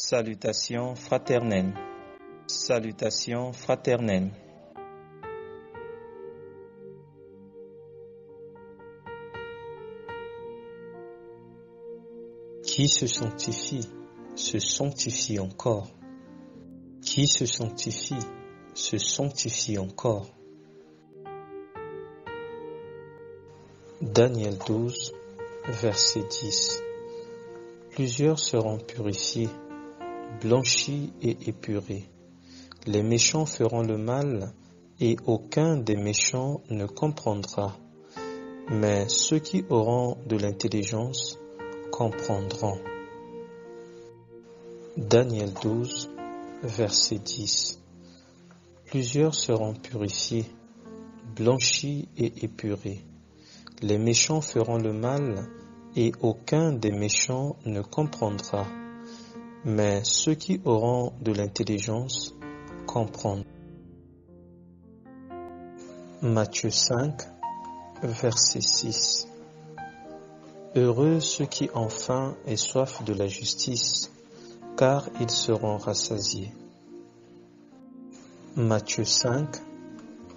Salutations fraternelles. Salutations fraternelles. Qui se sanctifie encore. Qui se sanctifie encore. Daniel 12, verset 10. Plusieurs seront purifiés, blanchis et épurés. Les méchants feront le mal et aucun des méchants ne comprendra. Mais ceux qui auront de l'intelligence comprendront. Daniel 12, verset 10. Plusieurs seront purifiés, blanchis et épurés. Les méchants feront le mal et aucun des méchants ne comprendra. Mais ceux qui auront de l'intelligence comprendront. Matthieu 5, verset 6. Heureux ceux qui ont faim et soif de la justice, car ils seront rassasiés. Matthieu 5,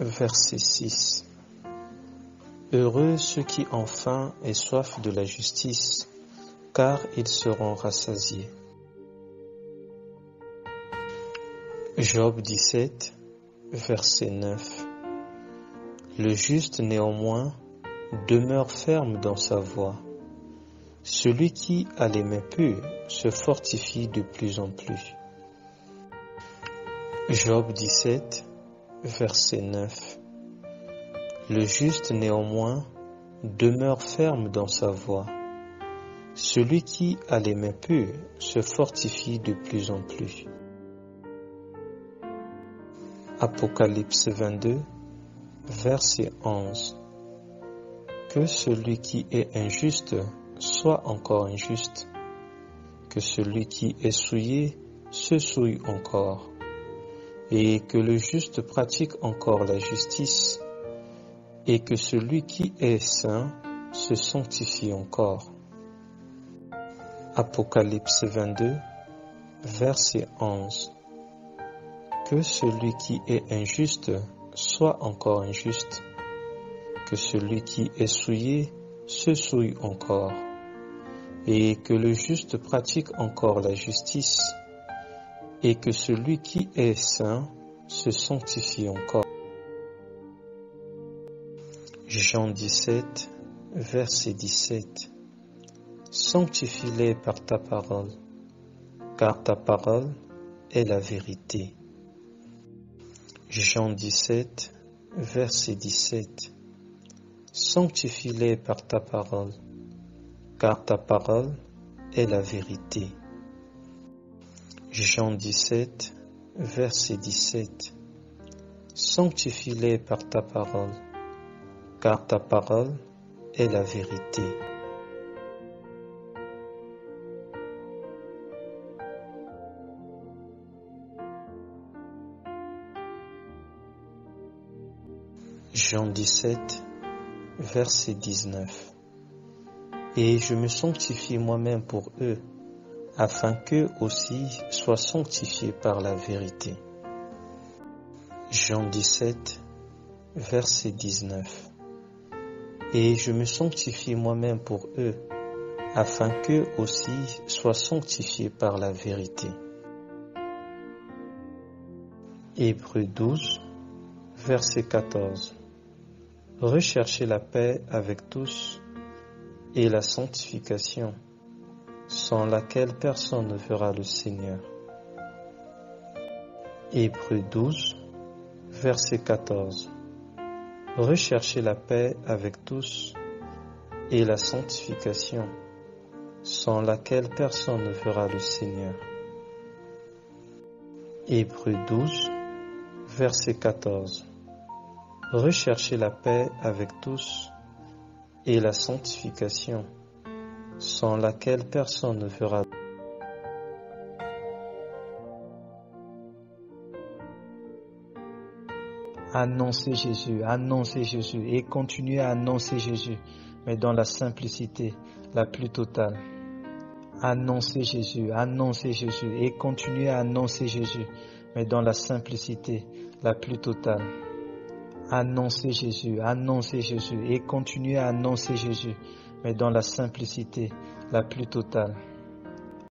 verset 6. Heureux ceux qui ont faim et soif de la justice, car ils seront rassasiés. Job 17, verset 9. Le juste néanmoins demeure ferme dans sa voie. Celui qui a les mains pures se fortifie de plus en plus. Job 17, verset 9. Le juste néanmoins demeure ferme dans sa voie. Celui qui a les mains pures se fortifie de plus en plus. Apocalypse 22, verset 11. Que celui qui est injuste soit encore injuste, que celui qui est souillé se souille encore, et que le juste pratique encore la justice, et que celui qui est saint se sanctifie encore. Apocalypse 22, verset 11. Que celui qui est injuste soit encore injuste, que celui qui est souillé se souille encore, et que le juste pratique encore la justice, et que celui qui est saint se sanctifie encore. Jean 17, verset 17. Sanctifie-les par ta parole, car ta parole est la vérité. Jean 17, verset 17. Sanctifie-les par ta parole, car ta parole est la vérité. Jean 17, verset 17. Sanctifie-les par ta parole, car ta parole est la vérité. Jean 17, verset 19. Et je me sanctifie moi-même pour eux, afin qu'eux aussi soient sanctifiés par la vérité. Jean 17, verset 19. Et je me sanctifie moi-même pour eux, afin qu'eux aussi soient sanctifiés par la vérité. Hébreux 12, verset 14. Recherchez la paix avec tous et la sanctification, sans laquelle personne ne verra le Seigneur. Hébreux 12, verset 14. Recherchez la paix avec tous et la sanctification, sans laquelle personne ne verra le Seigneur. Hébreux 12, verset 14. Recherchez la paix avec tous et la sanctification, sans laquelle personne ne verra. Annoncez Jésus et continuez à annoncer Jésus, mais dans la simplicité la plus totale. Annoncez Jésus et continuez à annoncer Jésus, mais dans la simplicité la plus totale. Annoncez Jésus et continuez à annoncer Jésus, mais dans la simplicité la plus totale.